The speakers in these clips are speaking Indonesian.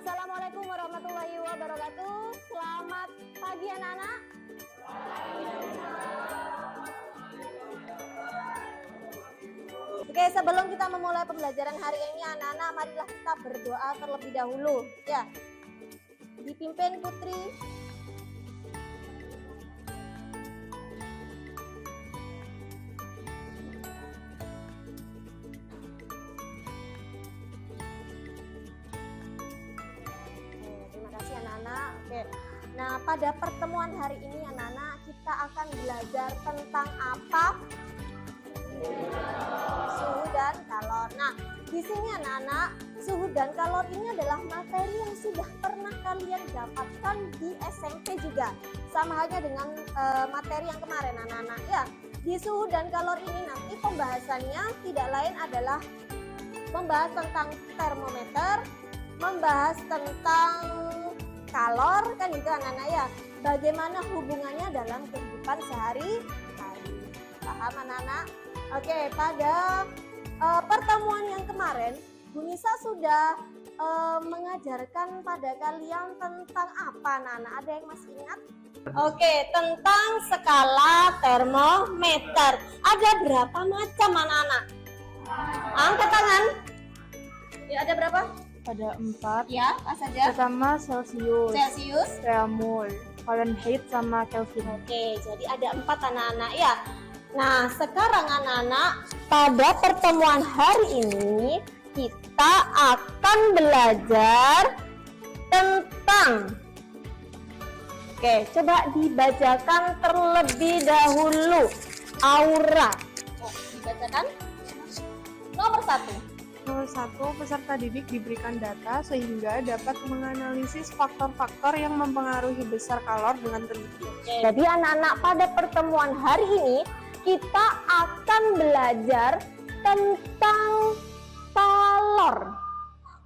Assalamualaikum warahmatullahi wabarakatuh. Selamat pagi anak-anak. Oke, sebelum kita memulai pembelajaran hari ini anak-anak, marilah kita berdoa terlebih dahulu ya. Dipimpin Putri. Oke. Nah, pada pertemuan hari ini anak-anak kita akan belajar tentang apa? Suhu dan kalor. Nah, di sini anak-anak, suhu dan kalor ini adalah materi yang sudah pernah kalian dapatkan di SMP juga. Sama halnya dengan materi yang kemarin anak-anak ya. Di suhu dan kalor ini nanti pembahasannya tidak lain adalah membahas tentang termometer, membahas tentang kalor, kan itu anak-anak ya. Bagaimana hubungannya dalam kehidupan sehari-hari. Paham anak-anak? Oke, pada pertemuan yang kemarin Bu Nisa sudah mengajarkan pada kalian tentang apa anak-anak? Ada yang masih ingat? Oke, tentang skala termometer. Ada berapa macam anak-anak? Angkat tangan. Ya, ada berapa? Ada 4. Ya, apa saja? Pertama Celsius, Fahrenheit, Fahrenheit sama Kelvin. Oke, jadi ada 4 anak-anak ya. Nah, sekarang anak-anak, pada pertemuan hari ini kita akan belajar tentang, oke, coba dibacakan terlebih dahulu aura. Dibacakan nomor 1. Nomor 1, peserta didik diberikan data sehingga dapat menganalisis faktor-faktor yang mempengaruhi besar kalor dengan teliti. Jadi anak-anak, pada pertemuan hari ini kita akan belajar tentang kalor.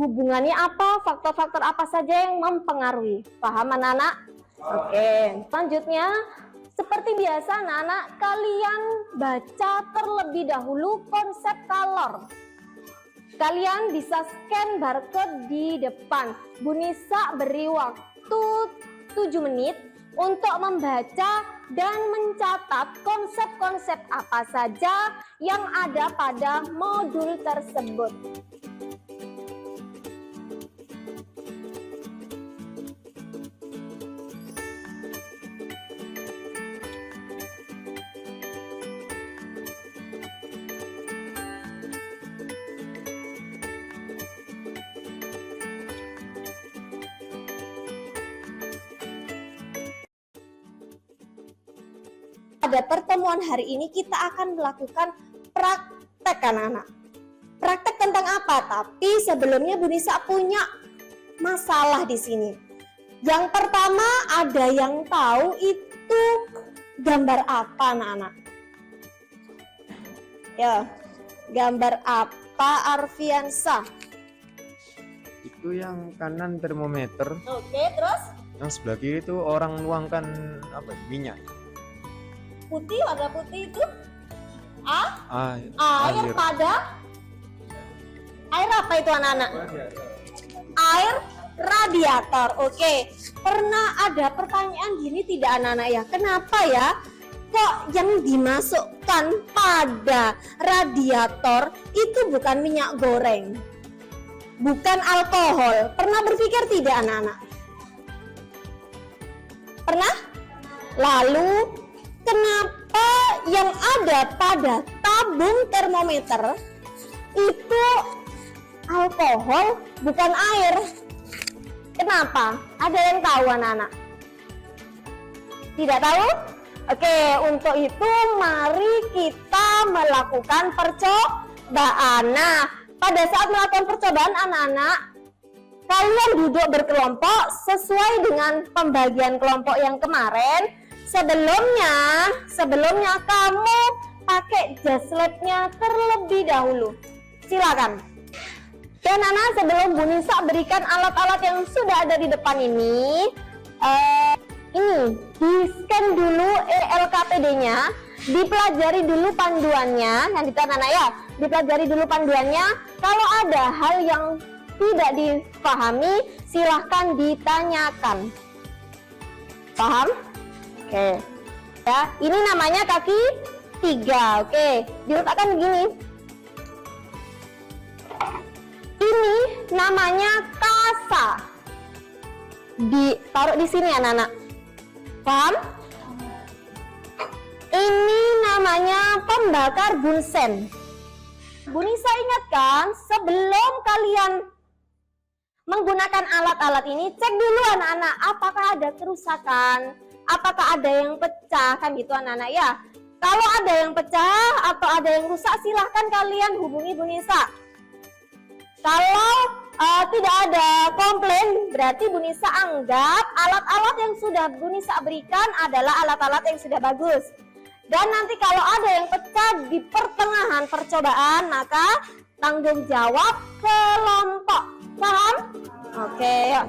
Hubungannya apa? Faktor-faktor apa saja yang mempengaruhi? Paham anak-anak? Oke, selanjutnya seperti biasa anak-anak, kalian baca terlebih dahulu konsep kalor. Kalian bisa scan barcode di depan. Bu Nisa beri waktu 7 menit untuk membaca dan mencatat konsep-konsep apa saja yang ada pada modul tersebut. Pada pertemuan hari ini kita akan melakukan praktek anak-anak. Praktek tentang apa? Tapi sebelumnya Bu Nisa punya masalah di sini. Yang pertama, ada yang tahu itu gambar apa anak-anak? Ya, gambar apa Arfiansa? Itu yang kanan termometer. Oke, terus? Yang sebelah kiri itu orang nuangkan minyak. Putih, warna putih itu Air. pada air apa itu anak-anak? Air radiator. Oke. Pernah ada pertanyaan gini tidak anak-anak ya? Kenapa ya kok yang dimasukkan pada radiator itu bukan minyak goreng, bukan alkohol? Pernah berpikir tidak anak-anak? Pernah? Lalu kenapa yang ada pada tabung termometer itu alkohol bukan air? Kenapa? Ada yang tahu anak-anak? Tidak tahu? Oke, untuk itu mari kita melakukan percobaan. Nah, pada saat melakukan percobaan anak-anak, kalian duduk berkelompok sesuai dengan pembagian kelompok yang kemarin. Sebelumnya kamu pakai jas labnya terlebih dahulu. Silakan. Dan anak, sebelum Bu Nisa berikan alat-alat yang sudah ada di depan ini di-scan dulu LKPD-nya, dipelajari dulu panduannya, yang dipelajari dulu panduannya. Kalau ada hal yang tidak dipahami, silahkan ditanyakan. Paham? Oke. Ya, ini namanya kaki 3. Oke, diletakkan begini. Ini namanya kasa. Ditaruh di sini anak-anak. Paham? Ini namanya pembakar bunsen. Bu Nisa ingatkan, sebelum kalian menggunakan alat-alat ini, cek dulu anak-anak apakah ada kerusakan, apakah ada yang pecah, kan gitu anak-anak ya. Kalau ada yang pecah atau ada yang rusak, silahkan kalian hubungi Bu Nisa. Kalau tidak ada komplain, berarti Bu Nisa anggap alat-alat yang sudah Bu Nisa berikan adalah alat-alat yang sudah bagus. Dan nanti kalau ada yang pecah di pertengahan percobaan, maka tanggung jawab kelompok. Paham? Oke, yuk.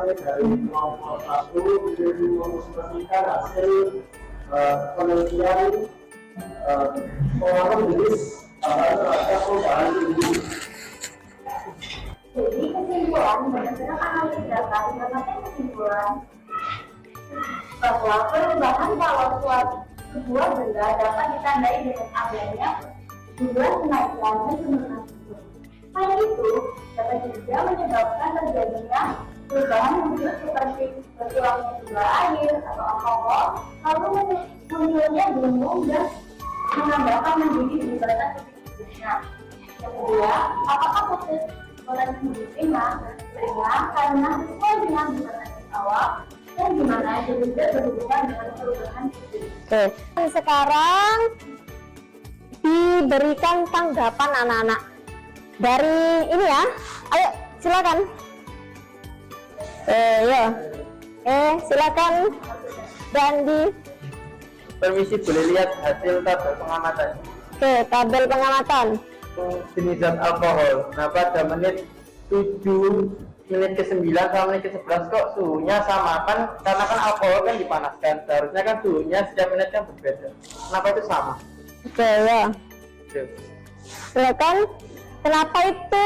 Dari kelompok 1 mendemonstrasikan hasil penelitian pengalaman jenis terhadap perubahan tinggi. Jadi kesimpulan berdasarkan analisis data didapatkan kesimpulan bahwa perubahan kalau suatu sebuah benda dapat ditandai dengan adanya dua kenaikan dan penurunan suhu. Hal itu dapat juga menyebabkan terjadinya perubahan wujud seperti berkurangnya jumlah air atau alkohol, lalu munculnya gunung dan menambahkan menjadi di batas titik-titiknya. Yang kedua, apakah proses potensi diterima karena sesuai dengan batas awal dan gimana juga berhubungan dengan perubahan suhu. Oke, sekarang diberikan tanggapan anak-anak dari ini ya. Ayo silakan. Ya. Silakan. Dan di Permisi, boleh lihat hasil tabel pengamatan. Oke, tabel pengamatan. Jenis zat alkohol. Nah, pada menit 7, menit ke-9 sama menit ke-11 kok suhunya sama kan? Karena kan alkohol kan dipanaskan. Seharusnya kan suhunya setiap menit kan berbeda. Kenapa itu sama? Oke, ya. Silakan. Kenapa itu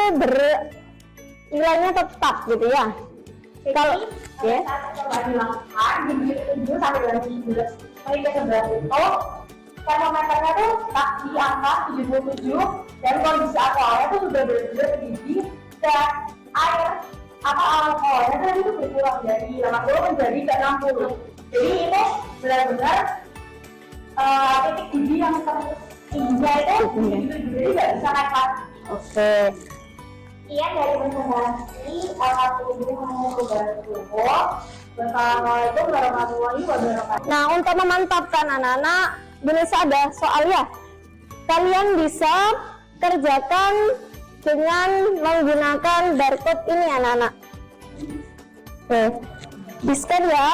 nilainya tetap gitu ya? Kalau ya, saat coba dilakukan di menit 7 sampai dengan 11 menit ke-11 itu termometernya tuh tak di angka 77 dan kondisi alkoholnya tuh sudah benar-benar mendidih dan air apa alkoholnya kan itu berkurang dari 80 menjadi ke 60. Jadi itu benar-benar titik didih yang tingginya itu jadi nggak bisa naik lagi. oke. Iya, dari presentasi alhamdulillah perubahan suhu. Wassalamualaikum warahmatullahi wabarakatuh. Nah, untuk memantapkan anak-anak, bisa ada soal ya. Kalian bisa kerjakan dengan menggunakan barcode ini anak-anak. Oke, di-scan ya.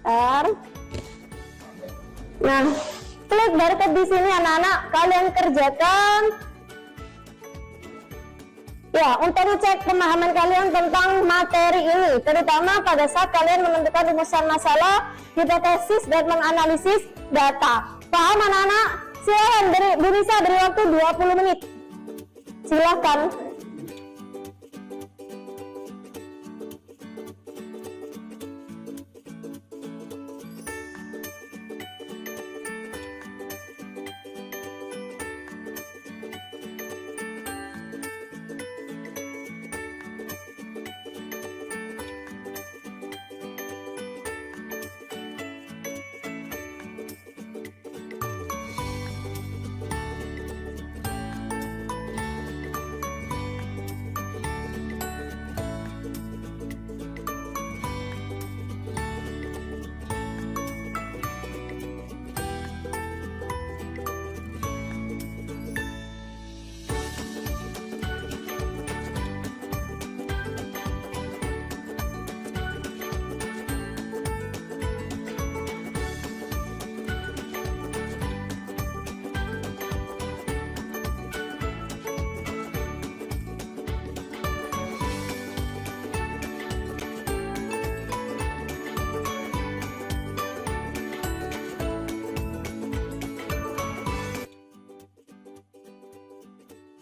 Bentar. Nah, klik barcode di sini anak-anak, kalian kerjakan. Ya, untuk cek pemahaman kalian tentang materi ini, terutama pada saat kalian menentukan rumusan masalah, hipotesis, dan menganalisis data. Paham anak-anak? Silakan, Bu Nisa beri waktu 20 menit. Silakan.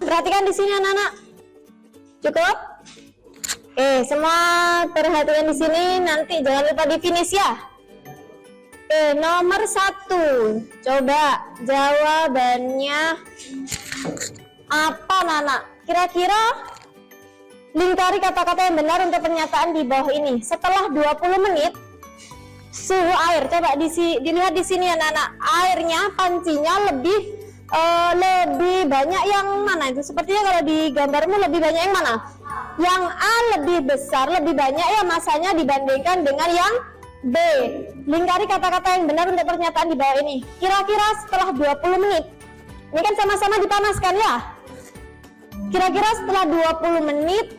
Perhatikan di sini anak-anak. Cukup? Oke, semua perhatikan di sini. Nanti jangan lupa di finish ya. Oke, nomor 1. Coba jawabannya apa, Nana? Kira-kira lingkari kata-kata yang benar untuk pernyataan di bawah ini. Setelah 20 menit, suhu air. Coba dilihat di sini ya, Nana. Airnya, pancinya lebih banyak yang mana itu? Sepertinya kalau di gambarmu lebih banyak yang mana? Yang A lebih besar, lebih banyak ya masanya dibandingkan dengan yang B. Lingkari kata-kata yang benar untuk pernyataan di bawah ini. Kira-kira setelah 20 menit. Ini kan sama-sama dipanaskan ya. Kira-kira setelah 20 menit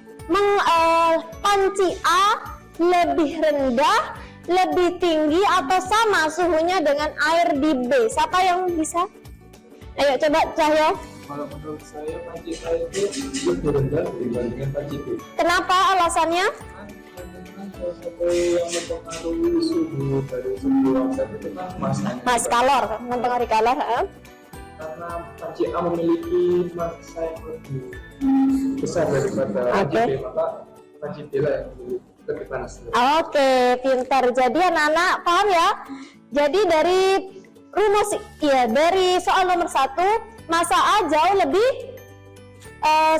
panci A lebih rendah, lebih tinggi atau sama suhunya dengan air di B? Siapa yang bisa? Ayo coba Cahyo. Kalau menurut saya panci A itu lebih rendah dibandingkan panci B. Kenapa alasannya? Yang mempengaruhi suhu dari sebuah zat itu kan masanya. Mas kalor, mempengaruhi kalor. Karena panci A memiliki massa yang lebih besar daripada panci B, maka panci B lah yang lebih panas. Oke, pintar. Jadi anak-anak paham ya? Jadi dari rumus dari soal nomor 1, massa A jauh lebih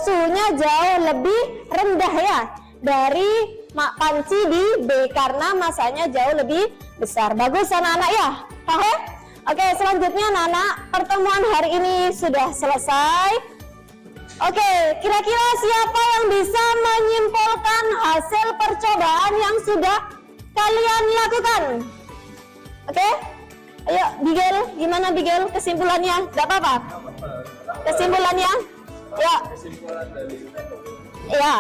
suhunya jauh lebih rendah ya dari panci di B karena masanya jauh lebih besar. Bagus anak-anak ya? Paham? Oke, selanjutnya anak-anak, pertemuan hari ini sudah selesai. Oke, kira-kira siapa yang bisa menyimpulkan hasil percobaan yang sudah kalian lakukan? Oke? Ayo, Bigel, gimana Bigel kesimpulannya? Gak apa-apa? Kesimpulannya? Ya. Ya.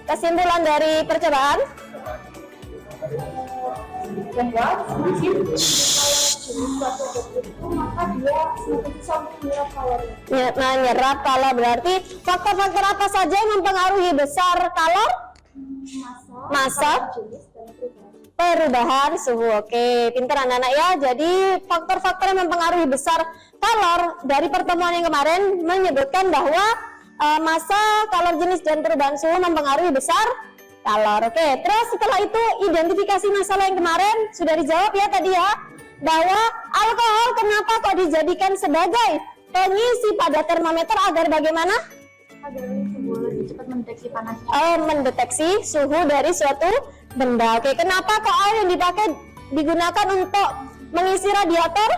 Kesimpulan dari percobaan? Menyerap kalor berarti faktor-faktor apa saja yang mempengaruhi besar kalor? Massa, perubahan suhu. Oke, pintar anak-anak ya. Jadi faktor-faktor yang mempengaruhi besar kalor dari pertemuan yang kemarin menyebutkan bahwa massa, kalor jenis dan perubahan suhu mempengaruhi besar kalor. Oke, terus setelah itu identifikasi masalah yang kemarin sudah dijawab ya tadi ya, bahwa alkohol kenapa kok dijadikan sebagai pengisi pada termometer agar bagaimana? Agar suhu lebih cepat mendeteksi panasnya. Mendeteksi suhu dari suatu benda. Oke, kenapa kok air yang digunakan untuk mengisi radiator?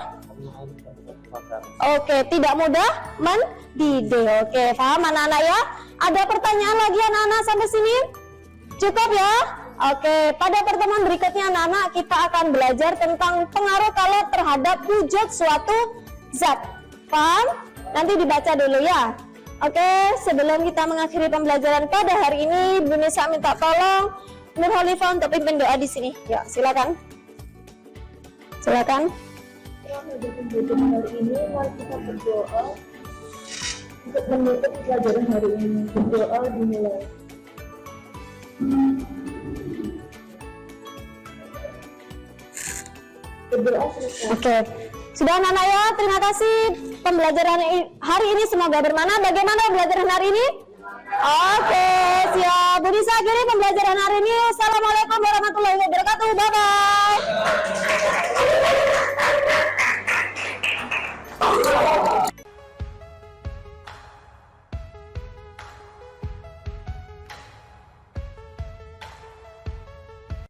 Oke, tidak mudah mendidih. Oke, paham anak-anak ya? Ada pertanyaan lagi anak-anak sampai sini? Cukup ya? Oke, pada pertemuan berikutnya anak-anak kita akan belajar tentang pengaruh kalor terhadap wujud suatu zat. Paham? Nanti dibaca dulu ya. Oke, sebelum kita mengakhiri pembelajaran pada hari ini, Bu Nisa minta tolong Nur Khalifah untuk pimpin doa di sini. Ya, silakan. Silakan. Pembelajaran hari ini, mari kita berdoa untuk menutup pelajaran hari ini. Berdoa dimulai. Berdoa selesai. Oke, sudah anak-anak ya, terima kasih pembelajaran hari ini semoga bermanfaat. Bagaimana pembelajaran hari ini? Oke, siap. Bu Nisa akhiri pembelajaran hari ini. Assalamualaikum warahmatullahi wabarakatuh. Bye-bye.